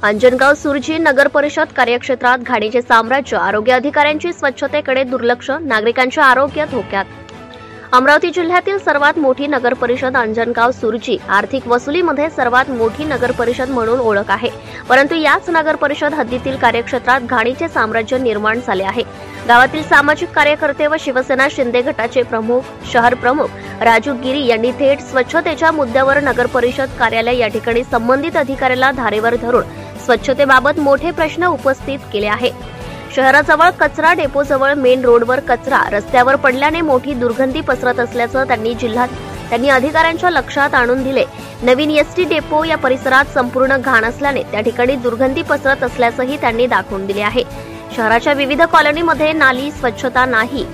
अंजनगाव सुरजी नगर परिषद कार्यक्षेत्रात घाणीचे साम्राज्य, आरोग्य अधिकाऱ्यांची स्वच्छतेकडे दुर्लक्ष, नागरिकांचे आरोग्य धोक्यात। अमरावती जिल्ह्यातील सर्वात मोठी नगर परिषद अंजनगाव सुरजी आर्थिक वसुलीमध्ये सर्वात मोठी नगर परिषद म्हणून ओळख आहे। परंतु याच नगर परिषद हद्दीतील कार्यक्षेत्रात घाणीचे साम्राज्य निर्माण झाले आहे। गावातील सामाजिक कार्यकर्ते व शिवसेना शिंदे गटाचे प्रमुख, शहर प्रमुख राजू गिरी यांनी थेट स्वच्छतेच्या मुद्द्यावर नगर परिषद कार्यालय या ठिकाणी संबंधित अधिकाऱ्याला धारेवर धरून स्वच्छतेबाबत मोठे प्रश्न उपस्थित केले आहे। शहराजवळ कचरा डेपोजवळ मेन रोडवर कचरा रस्त्यावर पडल्याने मोठी दुर्गंधी पसरत असल्याचं त्यांनी अधिकाऱ्यांच्या लक्षात आणून दिले। नवीन एसटी डेपो या परिसरात संपूर्ण घाण असल्याने त्या ठिकाणी दुर्गंधी पसरत असल्याचंही त्यांनी दाखवून दिले आहे। शहराच्या विविध कॉलनीमध्ये नाली स्वच्छता नाही,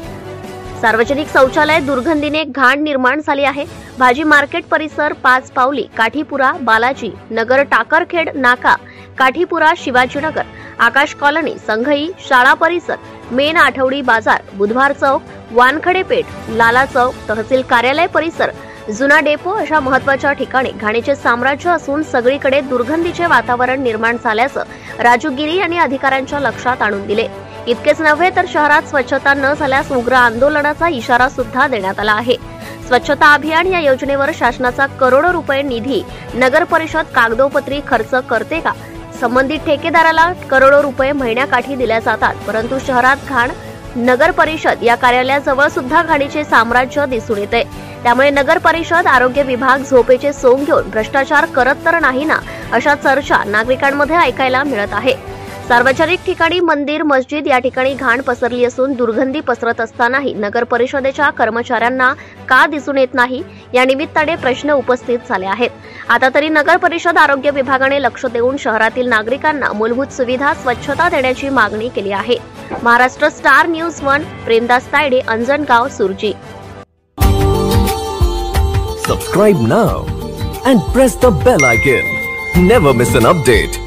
सार्वजनिक शौचालय दुर्गंधीने घाण निर्माण झाली आहे। भाजी मार्केट परिसर, 5 पावली, काठीपुरा, बालाजी नगर, टाकरखेड नाका, काठीपुरा, शिवाजीनगर, आकाश कॉलनी, संघई, शाळा परिसर, मेन आठवडी बाजार, बुधवार चौक, वानखडे पेठ, लाला चौक, तहसील कार्यालय परिसर, जुना डेपो अशा महत्त्वाच्या ठिकाणी घाणीचे साम्राज्य असून सगळीकडे दुर्गंधीचे वातावरण निर्माण झाल्याचं राजू गिरी यांनी अधिकाऱ्यांच्या लक्षात आणून दिले। इतकेच नव्हे तर शहरात स्वच्छता न झाल्यास उग्र आंदोलनाचा इशारा सुद्धा देण्यात आला आहे। स्वच्छता अभियान या योजनेवर शासनाचा करोडो रुपये निधी नगर परिषद कागदोपत्री खर्च करते का? संबंधित ठेकेदाराला करोडो रुपये महिन्याकाठी दिल्या जातात, परंतु शहरात घाण नगर परिषद या कार्यालयाजवळ सुद्धा घाणीचे साम्राज्य दिसून येते। त्यामुळे नगर परिषद, आरोग्य विभाग झोपेचे सोंग घेऊन भ्रष्टाचार करत तर नाही ना, अशा चर्चा नागरिकांमध्ये ऐकायला मिळत आहे। सार्वजनिक ठिकाणी मंदिर, मस्जिद या ठिकाणी घाण पसरली असून दुर्गंधी पसरत असतानाही नगर परिषदेच्या कर्मचाऱ्यांना का दिसून येत नाही, या निमित्ताने प्रश्न उपस्थित झाले आहेत। आता तरी नगर परिषद, आरोग्य विभागाने लक्ष देऊन शहरातील नागरिकांना मूलभूत सुविधा, स्वच्छता देण्याची मागणी केली आहे। Maharashtra Star News 1, Premdas Tayde, Anjangaon Surji. Subscribe now and press the bell icon. Never miss an update.